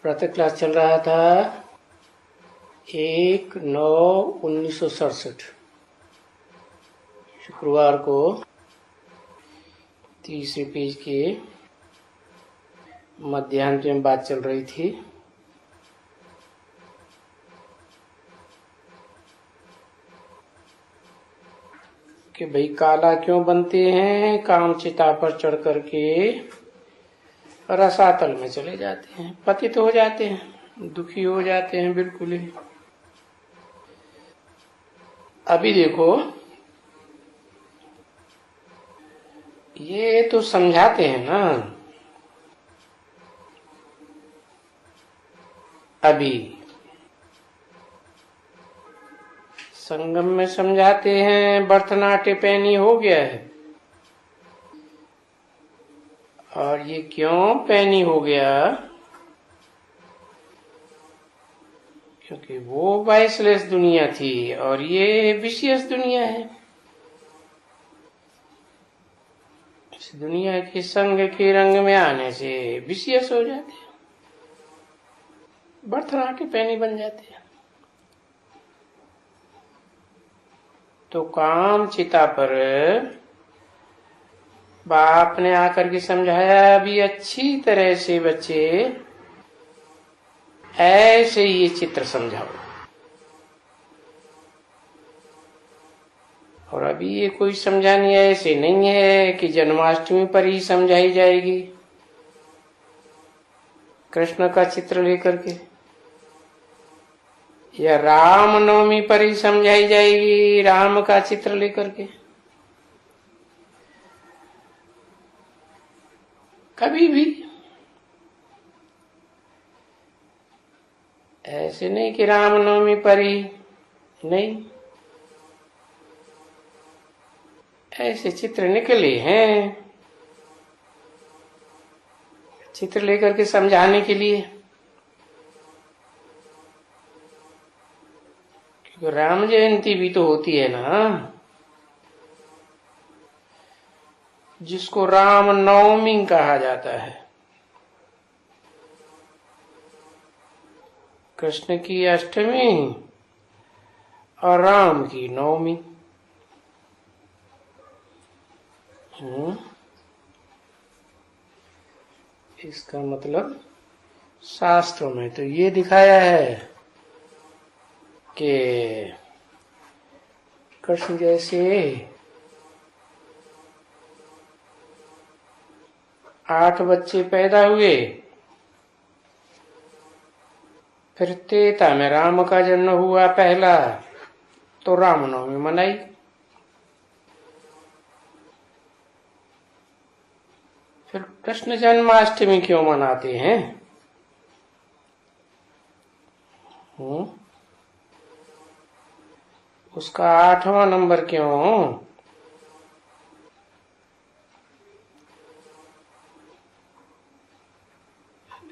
प्रातः क्लास चल रहा था 1/9/1967 शुक्रवार को। तीसरे पेज के मध्याह्न में बात चल रही थी कि भाई काला क्यों बनते हैं। काम चिता पर चढ़ करके रसातल में चले जाते हैं, पतित हो जाते हैं, दुखी हो जाते हैं बिल्कुल ही। अभी देखो, ये तो समझाते हैं ना, अभी संगम में समझाते हैं भरतनाट्य पैनी हो गया है। और ये क्यों पैनी हो गया? क्योंकि वो वाइसलेस दुनिया थी और ये विशियस दुनिया है। इस दुनिया के संग के रंग में आने से विशियस हो जाते हैं, भरतनाट्य पैनी बन जाते हैं। तो काम चिता पर बाप ने आकर के समझाया, अभी अच्छी तरह से बच्चे ऐसे ये चित्र समझाओ। और अभी ये कोई समझानी ऐसे नहीं है कि जन्माष्टमी पर ही समझाई जाएगी कृष्ण का चित्र लेकर के, या रामनवमी पर ही समझाई जाएगी राम का चित्र लेकर के। कभी भी ऐसे नहीं कि रामनवमी पर ही नहीं, ऐसे चित्र निकले हैं चित्र लेकर के समझाने के लिए। क्योंकि राम जयंती भी तो होती है ना, जिसको राम नवमी कहा जाता है। कृष्ण की अष्टमी और राम की नवमी। इसका मतलब शास्त्रों में तो ये दिखाया है कि कृष्ण जैसे 8 बच्चे पैदा हुए, फिर त्रेता में राम का जन्म हुआ पहला, तो रामनवमी मनाई। फिर कृष्ण जन्माष्टमी क्यों मनाते हैं? उसका 8वां नंबर क्यों?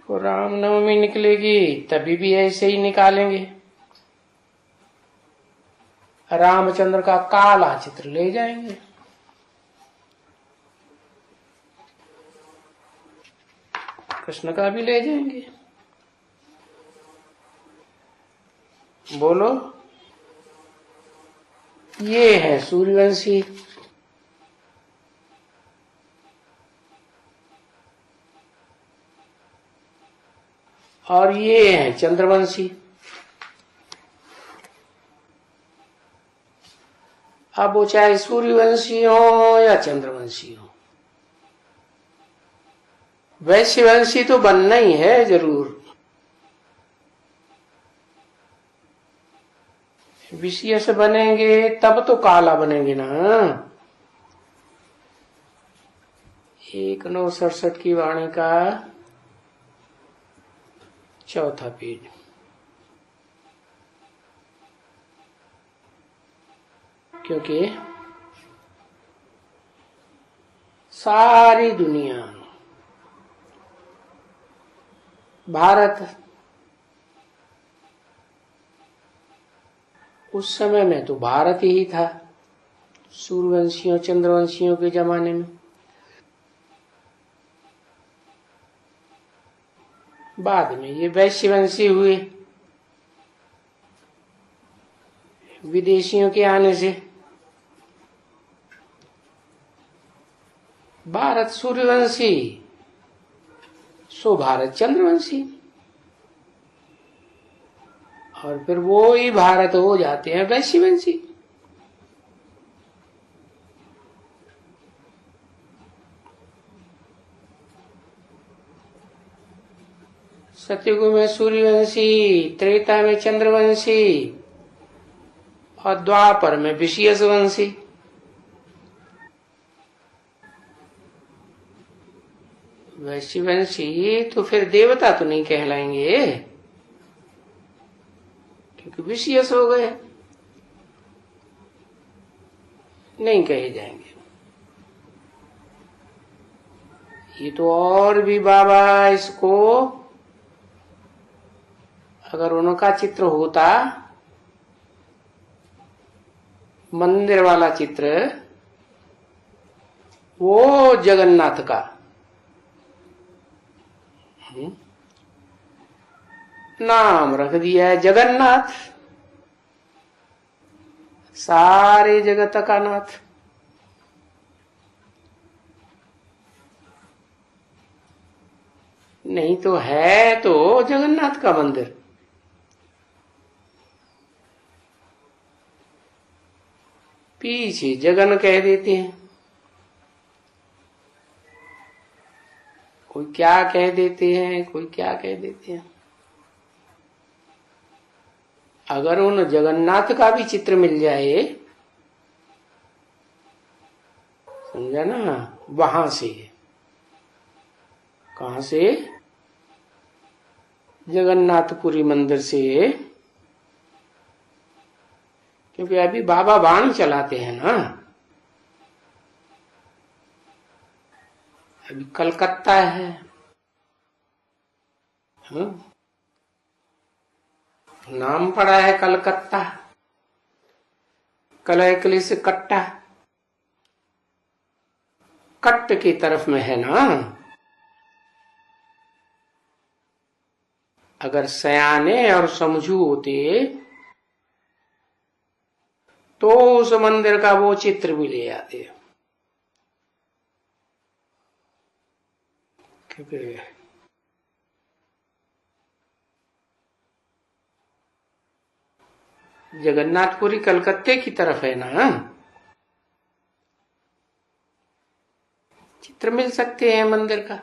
तो रामनवमी निकलेगी तभी भी ऐसे ही निकालेंगे। रामचंद्र का काला चित्र ले जाएंगे, कृष्ण का भी ले जाएंगे। बोलो, ये है सूर्यवंशी और ये है चंद्रवंशी। अब वो चाहे सूर्यवंशी हो या चंद्रवंशी हो, वैश्यवंशी तो बनना ही है जरूर। विशेष बनेंगे तब तो काला बनेंगे ना। 1/9/67 की वाणी का 4था पेज। क्योंकि सारी दुनिया, भारत उस समय में तो भारत ही था, सूर्यवंशियों चंद्रवंशियों के जमाने में। बाद में ये वैश्यवंशी हुए विदेशियों के आने से। भारत सूर्यवंशी, सो भारत चंद्रवंशी, और फिर वो ही भारत हो जाते हैं वैश्यवंशी। सतयुग में सूर्यवंशी, त्रेता में चंद्रवंशी और द्वापर में विषयवंशी। वैश्यवंशी तो फिर देवता तो नहीं कहलाएंगे, क्योंकि विषयस हो गए, नहीं कहे जाएंगे। ये तो और भी बाबा इसको, अगर उनका चित्र होता, मंदिर वाला चित्र, वो जगन्नाथ का नाम रख दिया है जगन्नाथ, सारे जगत का नाथ। नहीं तो है तो जगन्नाथ का मंदिर। पीछे जगन कह देते हैं, कोई क्या कह देते हैं, कोई क्या कह देते हैं। अगर उन जगन्नाथ का भी चित्र मिल जाए, समझा ना, वहां से, कहां से, जगन्नाथपुरी मंदिर से, क्योंकि अभी बाबा वाणी चलाते हैं ना। अभी कलकत्ता है, नाम पड़ा है कलकत्ता, कलयकली से कट्टा, कट्ट की तरफ में है ना। अगर सयाने और समझू होते तो उस मंदिर का वो चित्र भी ले आते, क्योंकि जगन्नाथपुरी कलकत्ते की तरफ है ना, चित्र मिल सकते हैं मंदिर का।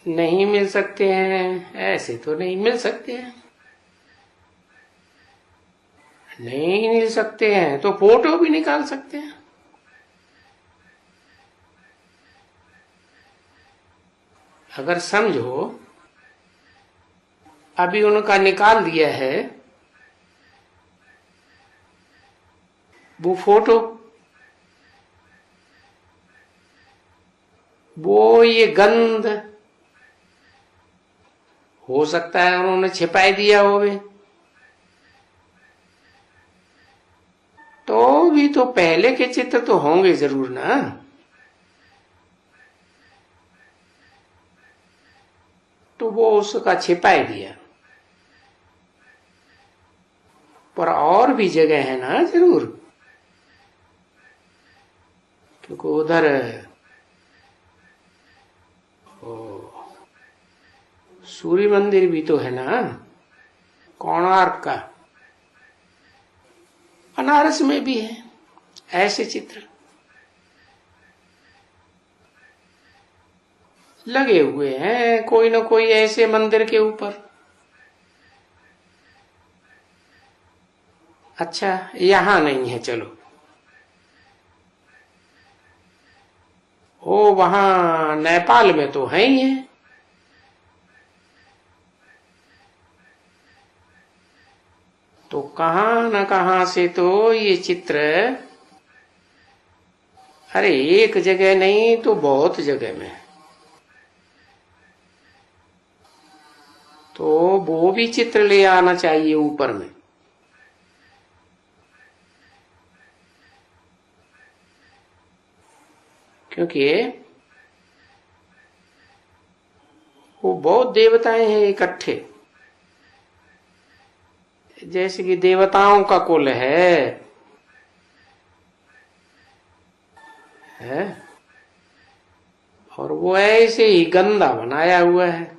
नहीं मिल सकते हैं, ऐसे तो नहीं मिल सकते हैं। नहीं मिल सकते हैं तो फोटो भी निकाल सकते हैं। अगर समझो अभी उनका निकाल दिया है वो फोटो, वो ये गंध हो सकता है उन्होंने छिपाई दिया होवे, तो भी तो पहले के चित्र तो होंगे जरूर ना। तो वो उसका छिपाई दिया, पर और भी जगह है ना जरूर, क्योंकि उधर सूर्य मंदिर भी तो है ना, कोणार्क का, बनारस में भी है ऐसे चित्र लगे हुए हैं, कोई ना कोई ऐसे मंदिर के ऊपर। अच्छा यहां नहीं है, चलो ओ वहां नेपाल में तो है ही है। तो कहां न कहां से तो ये चित्र, अरे एक जगह नहीं तो बहुत जगह में, तो वो भी चित्र ले आना चाहिए ऊपर में। क्योंकि वो बहुत देवताएं हैं इकट्ठे, जैसे कि देवताओं का कुल है और वो ऐसे ही गंदा बनाया हुआ है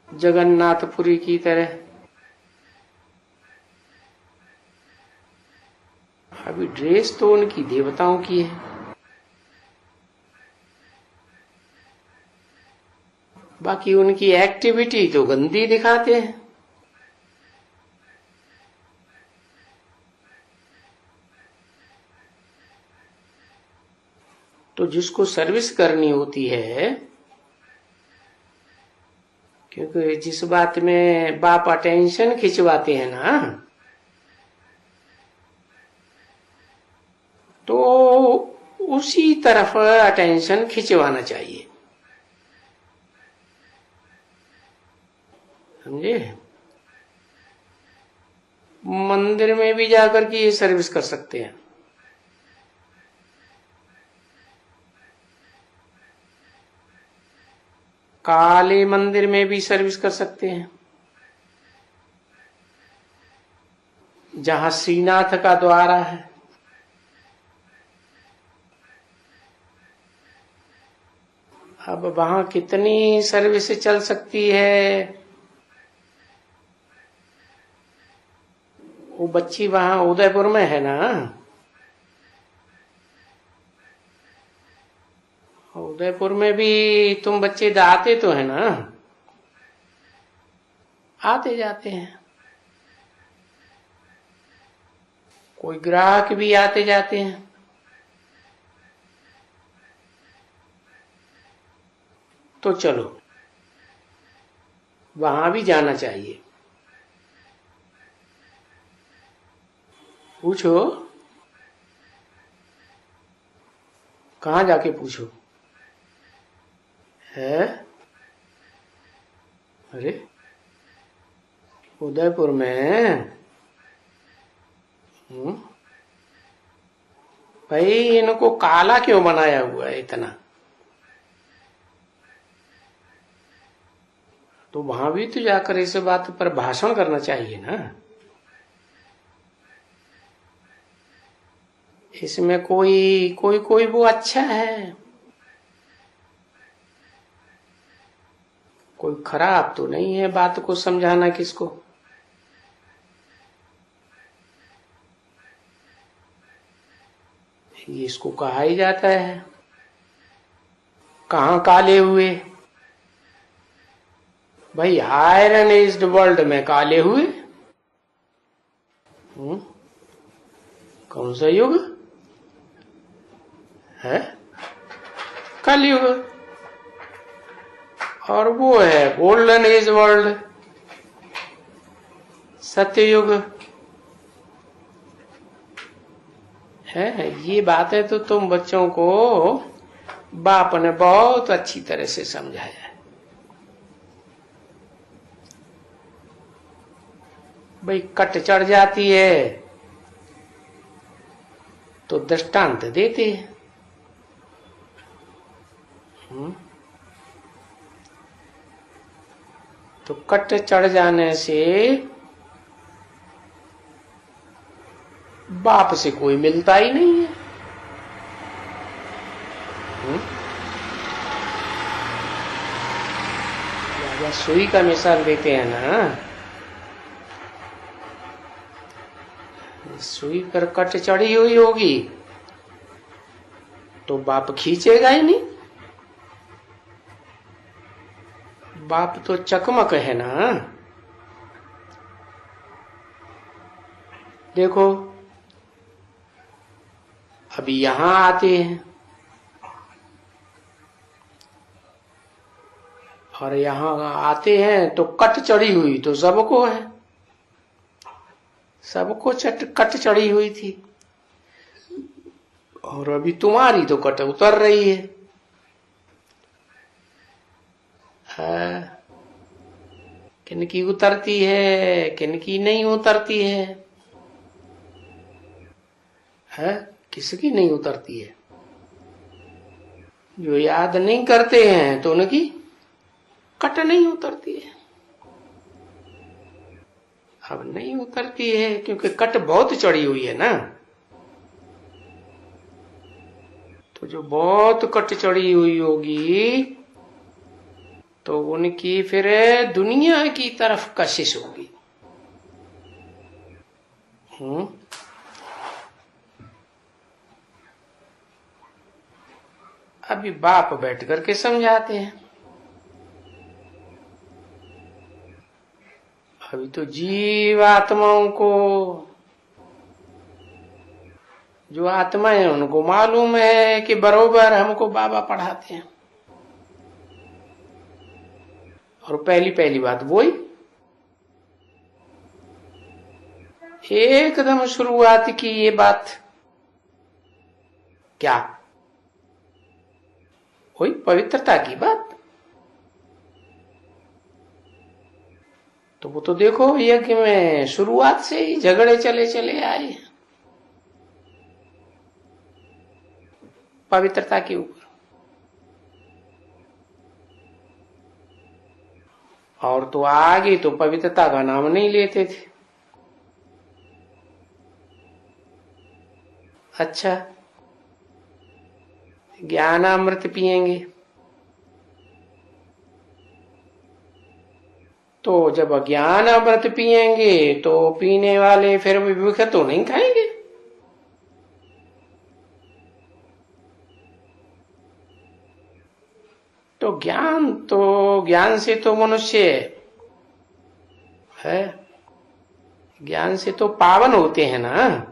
जगन्नाथपुरी की तरह। अभी ड्रेस तो उनकी देवताओं की है, बाकी उनकी एक्टिविटी तो गंदी दिखाते हैं। तो जिसको सर्विस करनी होती है, क्योंकि जिस बात में बाप अटेंशन खिंचवाते हैं ना, तो उसी तरफ अटेंशन खिंचवाना चाहिए, समझे। मंदिर में भी जाकर के ये सर्विस कर सकते हैं। काली मंदिर में भी सर्विस कर सकते हैं, जहां श्रीनाथ का द्वारा है। अब वहां कितनी सर्विस चल सकती है। वो बच्ची वहां उदयपुर में है ना, उदयपुर में भी तुम बच्चे आते तो है ना, आते जाते हैं, कोई ग्राहक भी आते जाते हैं। तो चलो वहां भी जाना चाहिए। पूछो, कहाँ जाके पूछो है। अरे उदयपुर में भाई इनको काला क्यों बनाया हुआ है इतना, तो वहां भी तो जाकर इस बात पर भाषण करना चाहिए ना। इसमें कोई कोई कोई वो अच्छा है, कोई खराब तो नहीं है। बात को समझाना किसको, ये इसको कहा ही जाता है। कहाँ काले हुए भाई, आयरन एज्ड वर्ल्ड में काले हुए। कौन सा युग है? कलयुग। और वो है गोल्डन एज वर्ल्ड, सत्ययुग है। ये बातें तो तुम बच्चों को बाप ने बहुत अच्छी तरह से समझाया है। भाई कट चढ़ जाती है तो दृष्टांत देते हैं। तो कट चढ़ जाने से बाप से कोई मिलता ही नहीं है। राजा सुई का मिसाल देते हैं ना, सुई पर कट चढ़ी हुई होगी तो बाप खींचेगा ही नहीं। बाप तो चकमक है ना। देखो अभी यहां आते हैं और यहां आते हैं तो कट चढ़ी हुई तो सबको है, सबको कट चढ़ी हुई थी। और अभी तुम्हारी तो कट उतर रही है। किनकी उतरती है, किनकी नहीं उतरती है, किसकी नहीं उतरती है। जो याद नहीं करते हैं तो उनकी कट नहीं उतरती है। अब नहीं उतरती है क्योंकि कट बहुत चढ़ी हुई है ना। तो जो बहुत कट चढ़ी हुई होगी तो उनकी फिर दुनिया की तरफ कशिश होगी। अभी बाप बैठ करके समझाते हैं। अभी तो जीव आत्माओं को, जो आत्माएं उनको मालूम है कि बरोबर हमको बाबा पढ़ाते हैं। और पहली पहली बात वही एकदम शुरुआत की ये बात क्या, वही पवित्रता की बात। तो वो तो देखो यज्ञ में शुरुआत से ही झगड़े चले चले आए पवित्रता के ऊपर। और तो आगे तो पवित्रता का नाम नहीं लेते थे। अच्छा, ज्ञानामृत पिएंगे तो जब ज्ञान अमृत पिएंगे तो पीने वाले फिर विवेक तो नहीं खाएंगे। तो ज्ञान से तो मनुष्य है, ज्ञान से तो पावन होते हैं ना।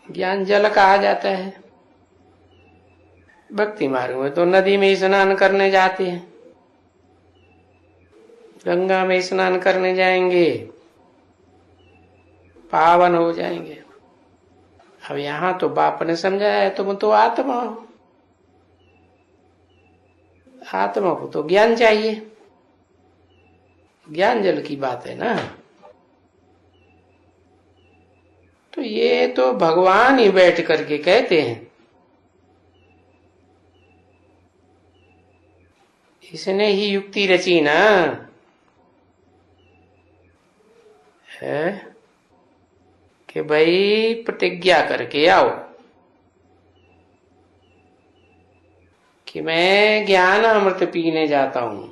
ज्ञान जल कहा जाता है। भक्ति मार्ग में तो नदी में स्नान करने जाते हैं, गंगा में स्नान करने जाएंगे, पावन हो जाएंगे। अब यहां तो बाप ने समझाया है तुम तो आत्मा हो, आत्मा को तो ज्ञान चाहिए। ज्ञान जल की बात है ना। तो ये तो भगवान ही बैठ करके कहते हैं। इसने ही युक्ति रची ना है कि भाई प्रतिज्ञा करके आओ कि मैं ज्ञान अमृत पीने जाता हूं।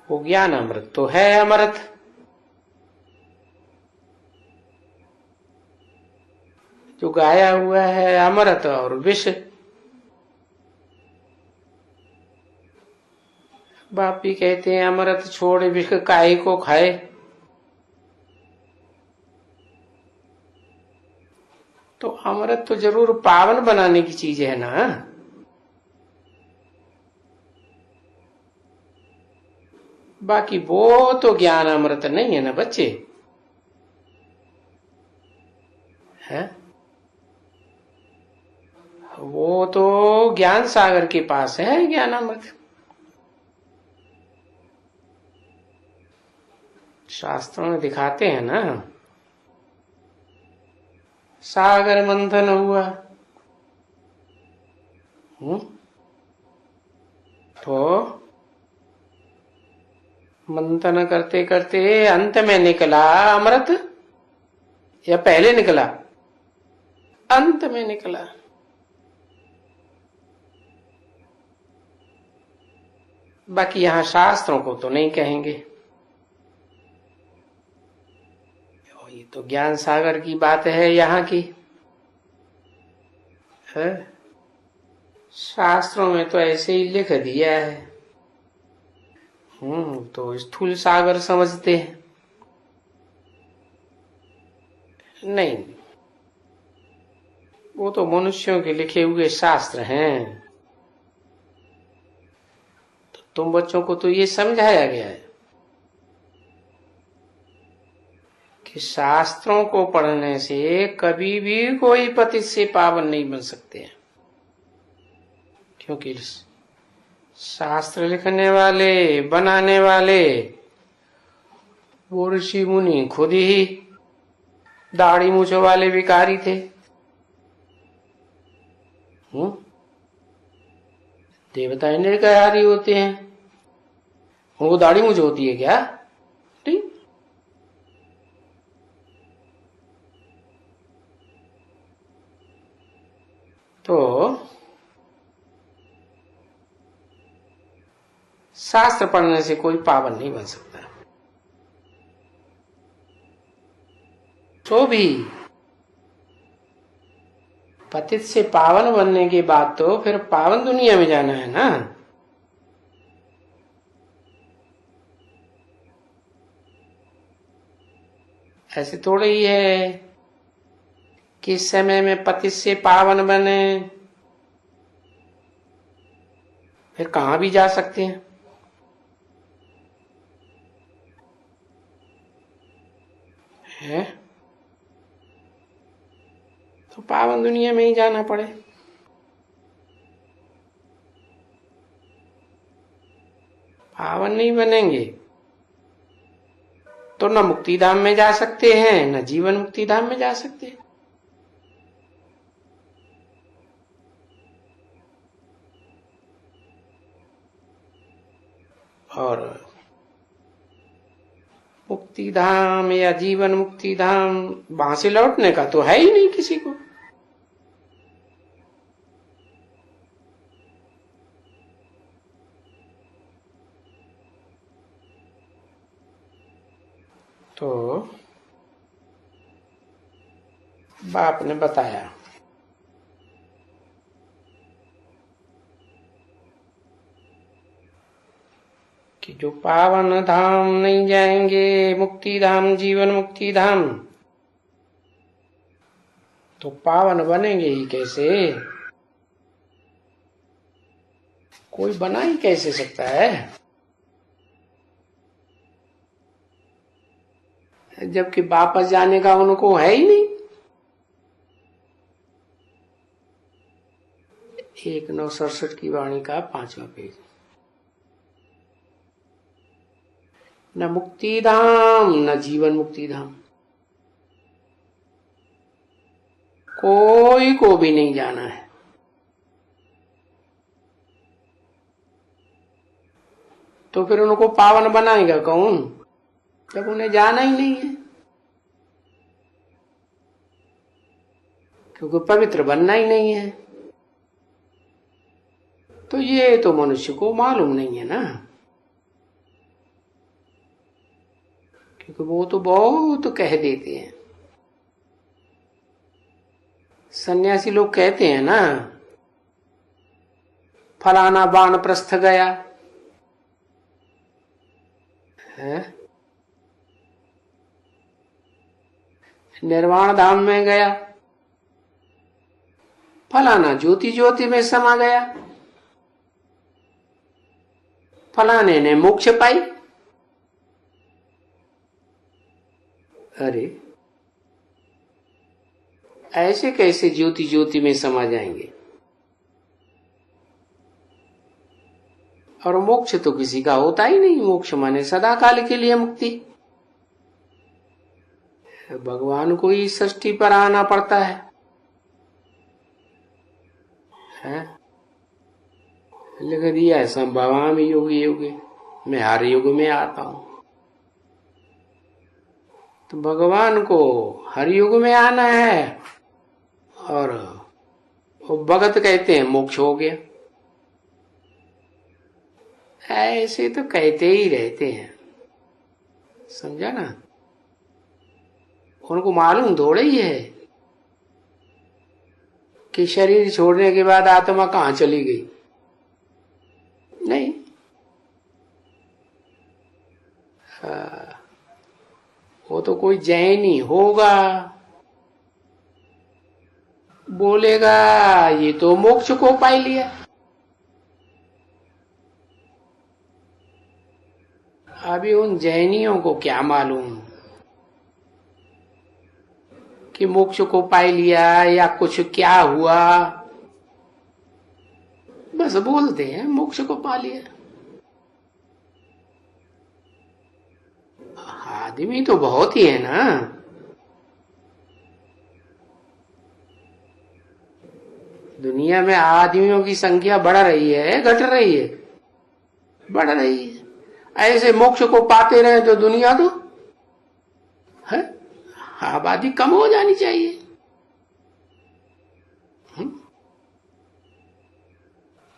वो ज्ञान अमृत तो है अमृत। जो गाया हुआ है अमृत और विष। बाप भी कहते हैं अमृत छोड़ विष काहे को खाए। तो अमृत तो जरूर पावन बनाने की चीज है ना। बाकी वो तो ज्ञान अमृत नहीं है ना बच्चे, है वो तो ज्ञान सागर के पास है ज्ञान अमृत। शास्त्रों में दिखाते हैं ना, सागर मंथन हुआ तो मंथन करते करते अंत में निकला अमृत, या पहले निकला? अंत में निकला। बाकी यहां शास्त्रों को तो नहीं कहेंगे, ये तो ज्ञान सागर की बात है यहाँ की है। शास्त्रों में तो ऐसे ही लिख दिया है। तो स्थूल सागर समझते हैं। नहीं, वो तो मनुष्यों के लिखे हुए शास्त्र हैं। तो तुम बच्चों को तो ये समझाया गया है कि शास्त्रों को पढ़ने से कभी भी कोई पतित से पावन नहीं बन सकते हैं, क्योंकि शास्त्र लिखने वाले, बनाने वाले वो ऋषि मुनि खुद ही दाढ़ी मूछों वाले भिखारी थे। देवता निरकारी होते हैं, उनको दाढ़ी मूछ होती है क्या? नहीं। तो शास्त्र पढ़ने से कोई पावन नहीं बन सकता। तो भी पतित से पावन बनने के बाद तो फिर पावन दुनिया में जाना है ना। ऐसे थोड़ा ही है कि इस समय में पतित से पावन बने फिर कहां भी जा सकते हैं। है तो पावन दुनिया में ही जाना पड़े। पावन नहीं बनेंगे तो न मुक्ति धाम में जा सकते हैं, न जीवन मुक्ति धाम में जा सकते हैं। और मुक्ति धाम या जीवन मुक्ति धाम वहां से लौटने का तो है ही नहीं किसी को। तो बाप ने बताया कि जो पावन धाम नहीं जाएंगे, मुक्ति धाम, जीवन मुक्ति धाम, तो पावन बनेंगे ही कैसे? कोई बना ही कैसे सकता है? जबकि वापस जाने का उनको है ही नहीं। 1967 की वाणी का 5वां पेज। न मुक्ति धाम न जीवन मुक्ति धाम, कोई को भी नहीं जाना है। तो फिर उनको पावन बनाएगा कौन जब उन्हें जाना ही नहीं है? क्योंकि पवित्र बनना ही नहीं है। तो ये तो मनुष्य को मालूम नहीं है ना, क्योंकि वो तो बहुत कह देते हैं। सन्यासी लोग कहते हैं ना, फलाना वानप्रस्थ गया है, निर्वाण धाम में गया, फलाना ज्योति ज्योति में समा गया, फलाने ने मोक्ष पाई। अरे ऐसे कैसे ज्योति ज्योति में समा जाएंगे? और मोक्ष तो किसी का होता ही नहीं। मोक्ष माने सदा काल के लिए मुक्ति। भगवान को ही सृष्टि पर आना पड़ता है? लिख दिया है संभवामि योगी योगी, मैं हर युग में आता हूं। तो भगवान को हर युग में आना है और वो भगत कहते हैं मोक्ष हो गया। ऐसे तो कहते ही रहते हैं, समझा ना? उनको मालूम थोड़ा ही है कि शरीर छोड़ने के बाद आत्मा कहां चली गई। नहीं, वो तो कोई जैनी होगा, बोलेगा ये तो मोक्ष को पाई लिया। अभी उन जैनियों को क्या मालूम कि मोक्ष को पाई लिया या कुछ क्या हुआ। बस बोलते हैं मोक्ष को पा लिया। आदमी तो बहुत ही है ना। दुनिया में आदमियों की संख्या बढ़ रही है घट रही है? बढ़ रही है। ऐसे मोक्ष को पाते रहे तो दुनिया तो है, आबादी कम हो जानी चाहिए।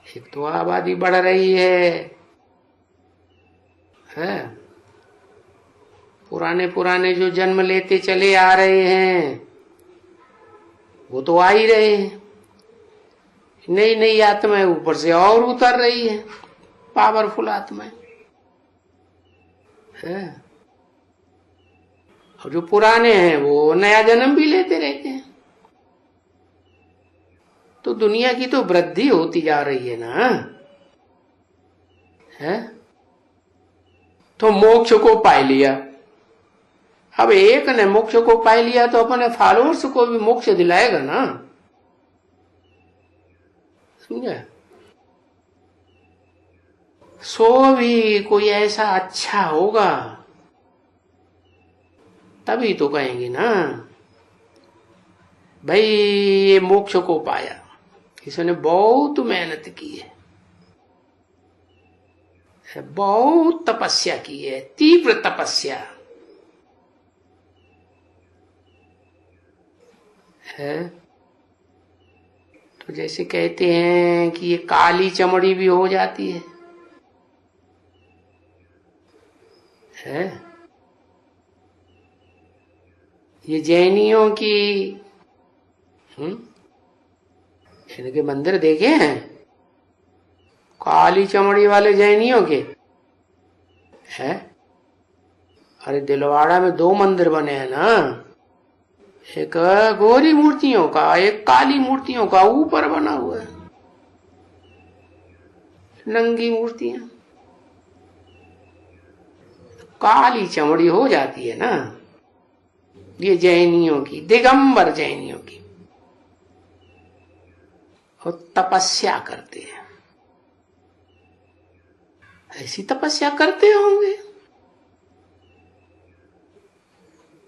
एक तो आबादी बढ़ रही है? पुराने पुराने जो जन्म लेते चले आ रहे हैं वो तो आ ही रहे हैं। नई नई आत्माएं ऊपर से और उतर रही है, पावरफुल आत्माएं है। और जो पुराने हैं वो नया जन्म भी लेते रहते हैं। तो दुनिया की तो वृद्धि होती जा रही है ना, है? तो मोक्ष को पा लिया। अब एक ने मोक्ष को पा लिया तो अपने फॉलोअर्स को भी मोक्ष दिलाएगा ना, समझे? सो भी कोई ऐसा अच्छा होगा तभी तो कहेंगे ना भाई ये मोक्ष को पाया, इसने बहुत मेहनत की है, बहुत तपस्या की है, तीव्र तपस्या है। तो जैसे कहते हैं कि ये काली चमड़ी भी हो जाती है? ये जैनियों की इनके मंदिर देखे हैं काली चमड़ी वाले जैनियों के हैं? अरे दिलवाड़ा में 2 मंदिर बने हैं ना, एक गोरी मूर्तियों का, एक काली मूर्तियों का ऊपर बना हुआ है, नंगी मूर्तियां। काली चमड़ी हो जाती है ना ये जैनियों की, दिगंबर जैनियों की। और तपस्या करते हैं, ऐसी तपस्या करते होंगे।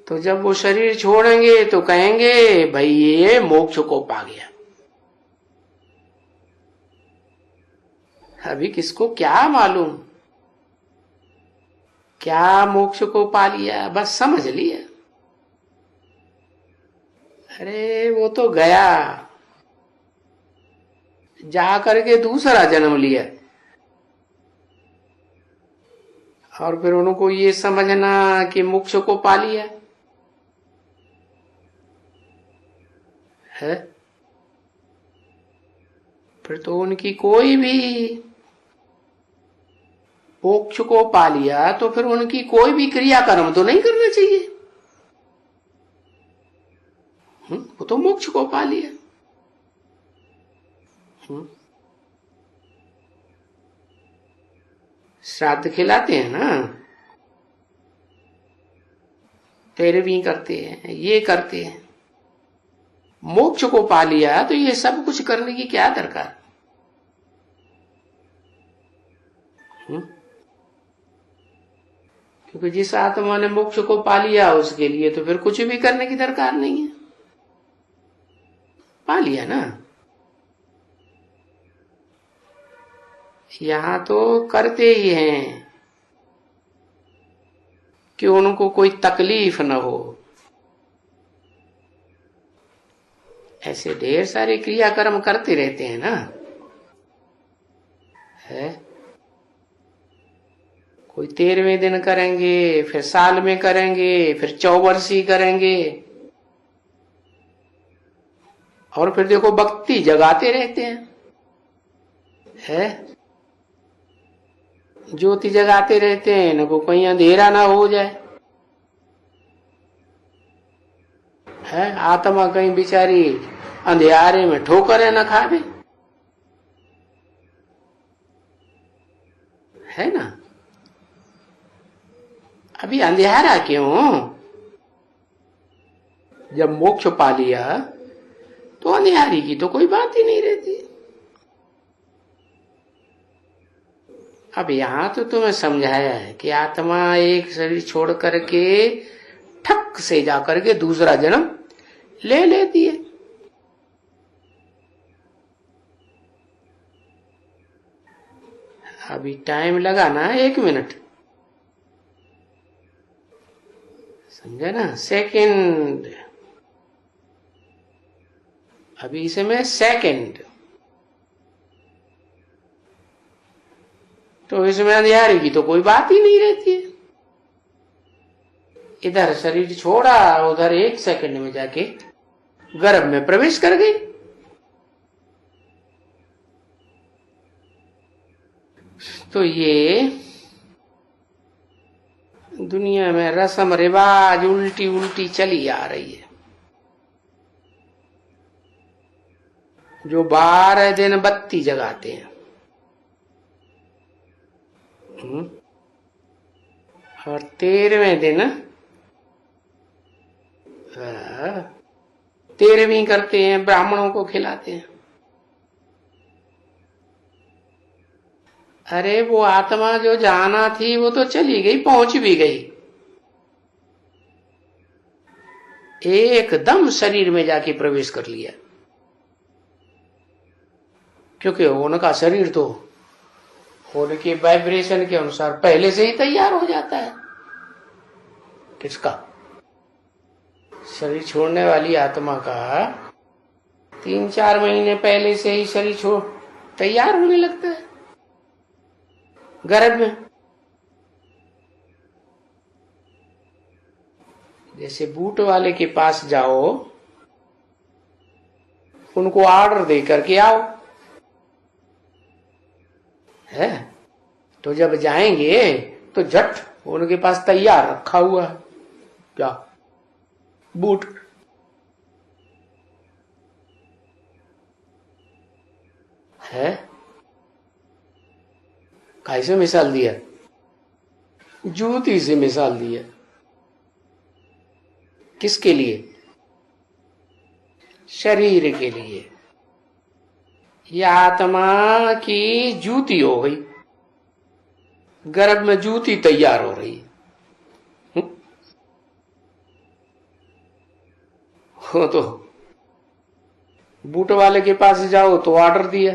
तो जब वो शरीर छोड़ेंगे तो कहेंगे भाई ये मोक्ष को पा गया। अभी किसको क्या मालूम क्या मोक्ष को पा लिया, बस समझ लिया। अरे वो तो गया, जा करके दूसरा जन्म लिया। और फिर उनको ये समझना कि मोक्ष को पा लिया है, फिर तो उनकी कोई भी मोक्ष को पा लिया तो फिर उनकी कोई भी क्रियाकर्म तो नहीं करना चाहिए। वो तो मोक्ष को पा लिया। श्राद्ध खिलाते हैं ना, पैरवी करते हैं, ये करते हैं। मोक्ष को पा लिया तो ये सब कुछ करने की क्या दरकार? क्योंकि जिस आत्मा ने मोक्ष को पा लिया उसके लिए तो फिर कुछ भी करने की दरकार नहीं है, पा लिया ना। यहां तो करते ही हैं कि उनको कोई तकलीफ न हो। ऐसे ढेर सारे क्रियाकर्म करते रहते हैं ना, है? कोई 13वें दिन करेंगे, फिर साल में करेंगे, फिर चौवर्षी करेंगे, और फिर देखो भक्ति जगाते रहते हैं, है? ज्योति जगाते रहते हैं, इनको कहीं अंधेरा ना हो जाए, है? आत्मा कहीं बिचारी अंधेरे में ठोकरें न खावे, है ना? अभी अंधेरा क्यों? जब मोक्ष पा लिया तो अंधेरी की तो कोई बात ही नहीं रहती, अब यहां तो तुम्हें समझाया है कि आत्मा एक शरीर छोड़ करके ठक से जाकर के दूसरा जन्म ले लेती है। अभी टाइम लगा ना 1 मिनट, समझे ना, सेकंड। अभी इसमें सेकंड, तो इसमें अंधियारे की तो कोई बात ही नहीं रहती है। इधर शरीर छोड़ा, उधर 1 सेकंड में जाके गर्भ में प्रवेश कर गई। तो ये दुनिया में रस्म रिवाज उल्टी उल्टी चली आ रही है। जो 12 दिन बत्ती जगाते हैं, और 13वें दिन 13वीं करते हैं, ब्राह्मणों को खिलाते हैं। अरे वो आत्मा जो जाना थी वो तो चली गई, पहुंच भी गई, एकदम शरीर में जाके प्रवेश कर लिया, क्योंकि उनका शरीर तो उनके वाइब्रेशन के अनुसार पहले से ही तैयार हो जाता है। किसका? शरीर छोड़ने वाली आत्मा का 3-4 महीने पहले से ही शरीर छोड़ तैयार होने लगता है गर्भ में। जैसे बूट वाले के पास जाओ, उनको ऑर्डर दे करके आओ, है, तो जब जाएंगे तो झट उनके पास तैयार रखा हुआ है क्या? बूट। है, कैसे मिसाल दिया? जूती से मिसाल दिया। किसके लिए? शरीर के लिए। यह आत्मा की जूती हो गई, गर्भ में जूती तैयार हो रही है। हो तो बूट वाले के पास जाओ तो ऑर्डर दिया,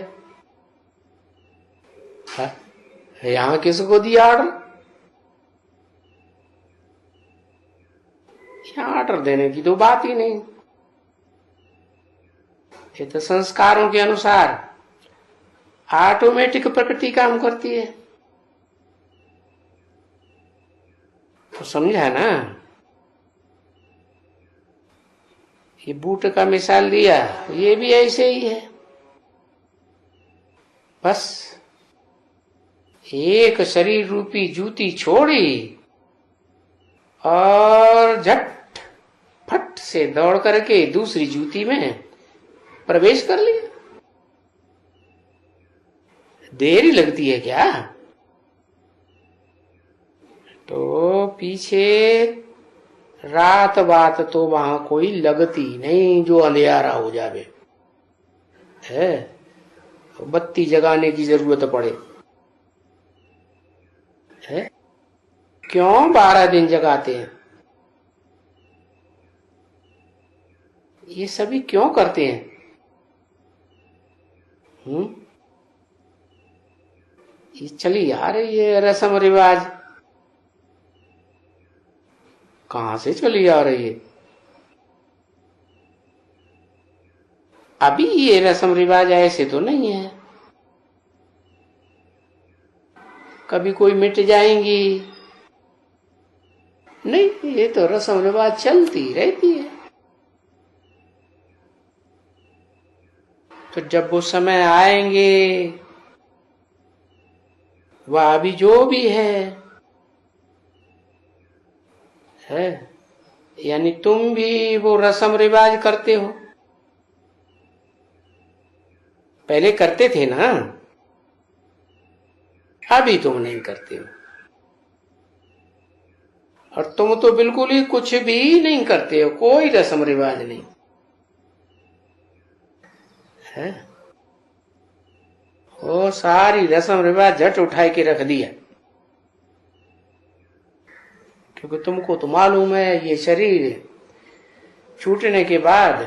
यहां किसको दिया ऑर्डर? यहां ऑर्डर देने की तो बात ही नहीं। ये तो संस्कारों के अनुसार ऑटोमेटिक प्रकृति काम करती है। तो समझा ना? ये बूट का मिसाल दिया, ये भी ऐसे ही है। बस एक शरीर रूपी जूती छोड़ी और झट फट से दौड़ करके दूसरी जूती में प्रवेश कर लिया। देर ही लगती है क्या? तो पीछे रात बात तो वहां कोई लगती नहीं जो अंधेरा हो जावे, है, बत्ती जगाने की जरूरत पड़े, है। क्यों 12 दिन जगाते हैं? ये सभी क्यों करते हैं? ये चली आ रही है रस्म रिवाज। कहां से चली आ रही है? अभी ये रस्म रिवाज ऐसे तो नहीं है, कभी कोई मिट जाएंगी नहीं, ये तो रस्म रिवाज चलती रहती है। तो जब वो समय आएंगे, वह अभी जो भी है, यानी तुम भी वो रस्म रिवाज करते हो, पहले करते थे ना, अभी तुम नहीं करते हो। और तुम तो बिल्कुल ही कुछ भी नहीं करते हो, कोई रस्म रिवाज नहीं है। वो सारी रस्म रिवाज झट उठाए के रख दिया, क्योंकि तुमको तो मालूम है ये शरीर छूटने के बाद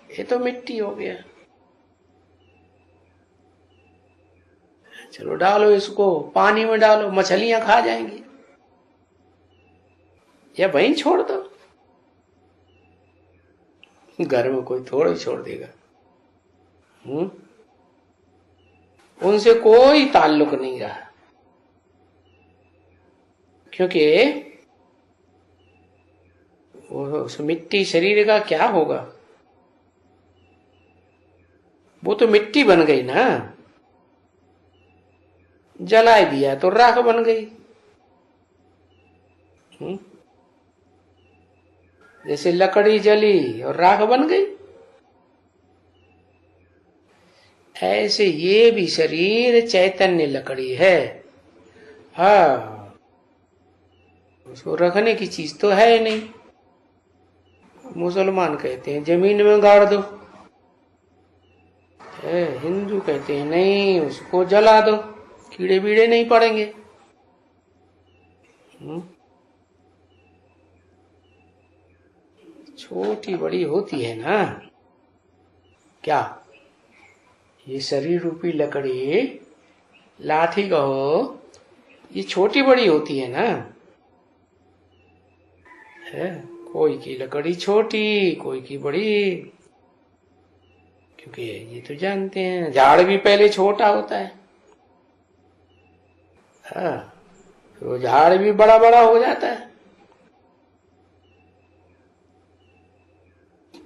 ये तो मिट्टी हो गया। चलो डालो इसको पानी में, डालो मछलियां खा जाएंगी, या वहीं छोड़ दो। घर में कोई थोड़ा ही छोड़ देगा। उनसे कोई ताल्लुक नहीं रहा, क्योंकि उस मिट्टी शरीर का क्या होगा, वो तो मिट्टी बन गई ना, जला दिया तो राख बन गई। जैसे लकड़ी जली और राख बन गई, ऐसे ये भी शरीर चैतन्य लकड़ी है। हाँ, उसको रखने की चीज तो है नहीं। मुसलमान कहते हैं जमीन में गाड़ दो, हिंदू कहते हैं नहीं उसको जला दो, कीड़े बीड़े नहीं पड़ेंगे। छोटी बड़ी होती है ना क्या, ये शरीर रूपी लकड़ी, लाठी कहो, ये छोटी बड़ी होती है ना, है कोई की लकड़ी छोटी कोई की बड़ी, क्योंकि ये तो जानते हैं झाड़ भी पहले छोटा होता है, हाँ तो झाड़ भी बड़ा बड़ा हो जाता है।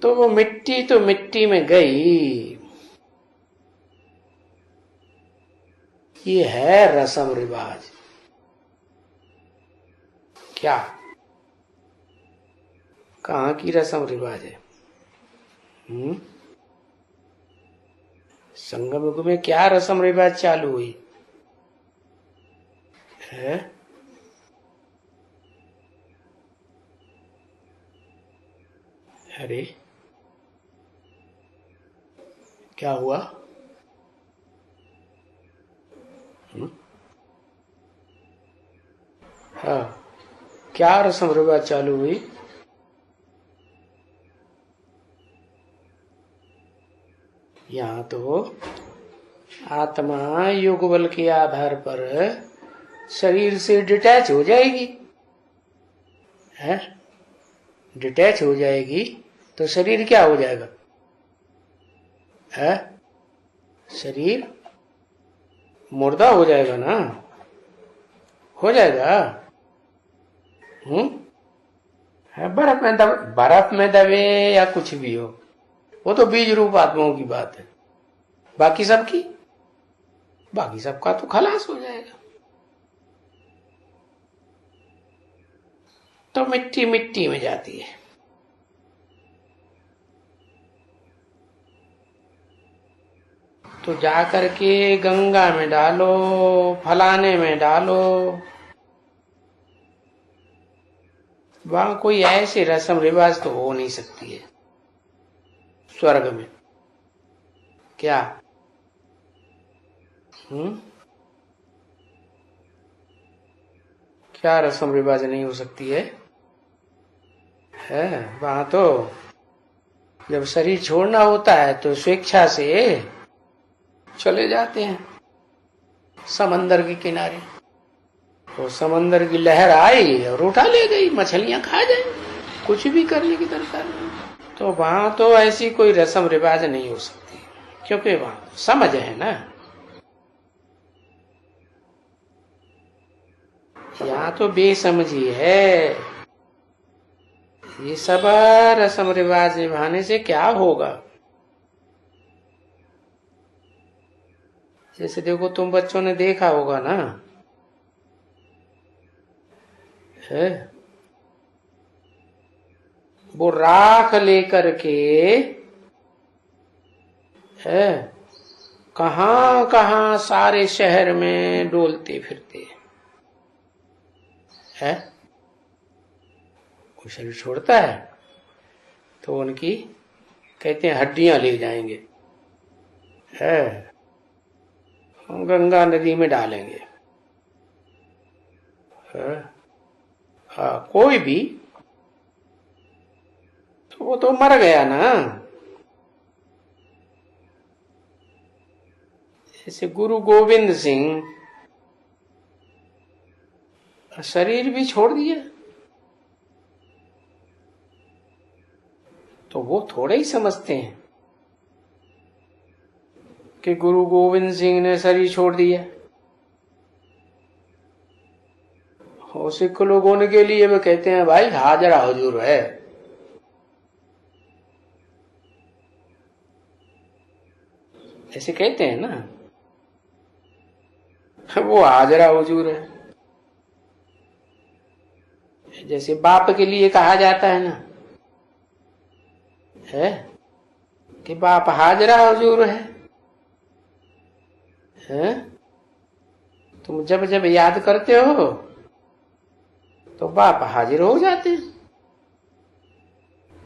तो वो मिट्टी तो मिट्टी में गई। ये है रस्म रिवाज। क्या कहाँ की रस्म रिवाज है? संगम युग में क्या रस्म रिवाज चालू हुई है? अरे क्या हुआ? हाँ, क्या रस्म रिवाज चालू हुई? यहाँ तो आत्मा युगबल के आधार पर शरीर से डिटैच हो जाएगी, है डिटैच हो जाएगी तो शरीर क्या हो जाएगा, है शरीर मुर्दा हो जाएगा ना, हो जाएगा। है बर्फ में दबे या कुछ भी हो, वो तो बीज रूप आत्माओं की बात है। बाकी सबका तो खलास हो जाएगा। तो मिट्टी मिट्टी में जाती है। तो जाकर के गंगा में डालो, फलाने में डालो, वहां कोई ऐसी रस्म रिवाज तो हो नहीं सकती है स्वर्ग में। क्या क्या रस्म रिवाज नहीं हो सकती है? वहां तो जब शरीर छोड़ना होता है तो स्वेच्छा से चले जाते हैं समंदर के किनारे। तो समंदर की लहर आई और उठा ले गई, मछलियां खा जाएंगी, कुछ भी करने की दरकार नहीं। तो वहां तो ऐसी कोई रस्म रिवाज नहीं हो सकती, क्योंकि वहां समझ है ना। यहाँ तो बेसमझी है। ये सब रस्म रिवाज निभाने से क्या होगा? जैसे देखो तुम बच्चों ने देखा होगा ना, है वो राख लेकर के है कहां कहां सारे शहर में डोलते फिरते है। कोई शरीर छोड़ता है तो उनकी कहते हैं हड्डियां ले जाएंगे, है गंगा नदी में डालेंगे। कोई भी, तो वो तो मर गया ना। जैसे गुरु गोविंद सिंह शरीर भी छोड़ दिया, तो वो थोड़े ही समझते हैं कि गुरु गोविंद सिंह ने शरीर छोड़ दिया। और सिख लोगों के लिए वे कहते हैं भाई हाजरा हुजूर है। ऐसे कहते हैं ना, वो हाजरा हुजूर है। जैसे बाप के लिए कहा जाता है ना, है कि बाप हाजरा हुजूर है? तुम जब जब याद करते हो तो बाप हाजिर हो जाते हैं।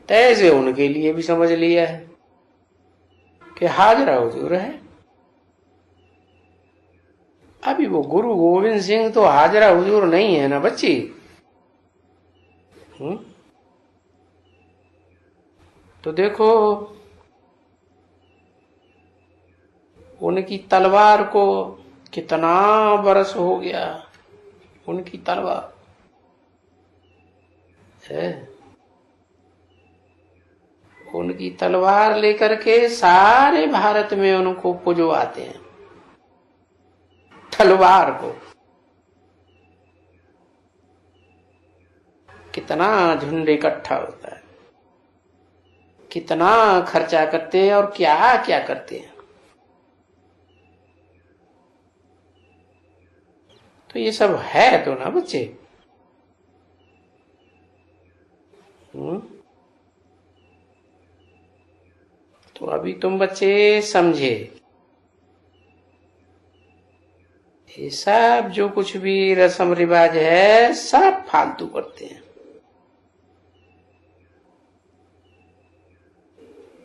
तैसे उनके लिए भी समझ लिया है कि हाजरा हुजूर है। अभी वो गुरु गोविंद सिंह तो हाजरा हुजूर नहीं है ना बच्ची। तो देखो, उनकी तलवार को कितना बरस हो गया, उनकी तलवार है। उनकी तलवार लेकर के सारे भारत में उनको पुजवाते हैं, तलवार को। कितना झुंड इकट्ठा होता है, कितना खर्चा करते हैं और क्या क्या करते हैं। तो ये सब है तो ना बच्चे। तो अभी तुम बच्चे समझे, ये सब जो कुछ भी रस्म रिवाज है सब फालतू करते हैं,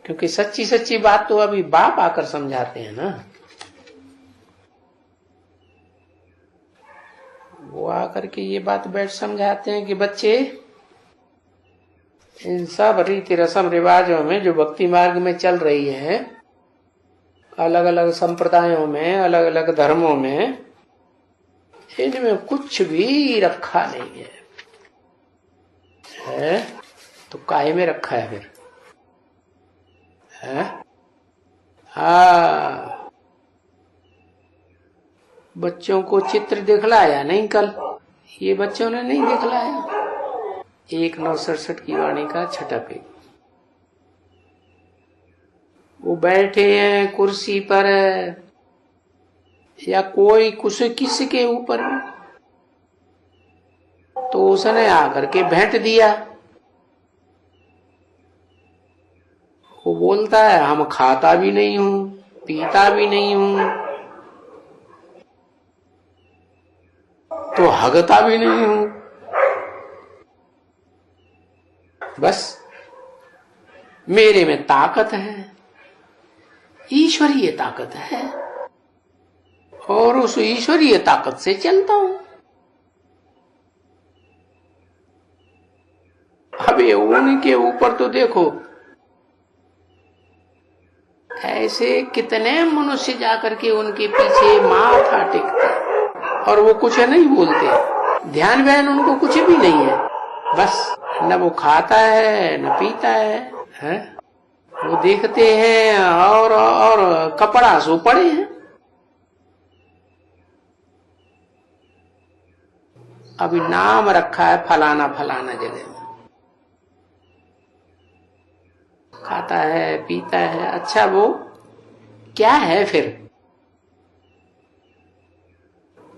क्योंकि सच्ची सच्ची बात तो अभी बाप आकर समझाते हैं ना। वो आकर के ये बात बैठ समझाते हैं कि बच्चे, इन सब रीति रस्म रिवाजों में जो भक्ति मार्ग में चल रही है, अलग अलग संप्रदायों में, अलग अलग धर्मों में, इनमें कुछ भी रखा नहीं है? तो काहे में रखा है फिर? बच्चों को चित्र दिखलाया नहीं कल, ये बच्चों ने नहीं दिखलाया। 1967 की वाणी का छठा पेज। वो बैठे हैं कुर्सी पर या कोई कुछ किसी के ऊपर, तो उसने आकर के भेंट दिया। वो बोलता है हम खाता भी नहीं हूं, पीता भी नहीं हूं, तो हगता भी नहीं हूं, बस मेरे में ताकत है, ईश्वरीय ताकत है, और उस ईश्वरीय ताकत से चलता हूं। अब ये उनके ऊपर तो देखो, ऐसे कितने मनुष्य जाकर के उनके पीछे माथा टेकते, और वो कुछ नहीं बोलते, ध्यान व्यान उनको कुछ भी नहीं है। बस न वो खाता है न पीता है? वो देखते हैं और कपड़ा सो पड़े हैं। अभी नाम रखा है फलाना फलाना जगह में, खाता है पीता है। अच्छा वो क्या है फिर?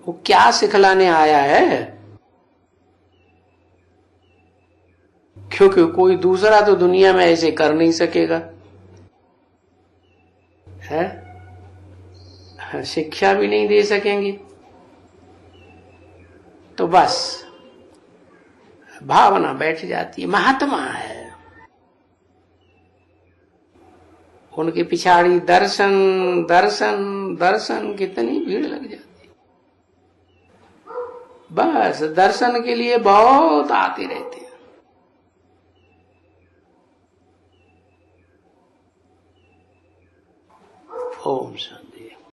वो क्या सिखलाने आया है? क्योंकि कोई दूसरा तो दुनिया में ऐसे कर नहीं सकेगा, है? शिक्षा भी नहीं दे सकेंगे। तो बस भावना बैठ जाती है, महात्मा है, उनके पिछाड़ी दर्शन दर्शन दर्शन, कितनी भीड़ लग जाती। बस दर्शन के लिए बहुत आते रहते हैं। ओम शांति।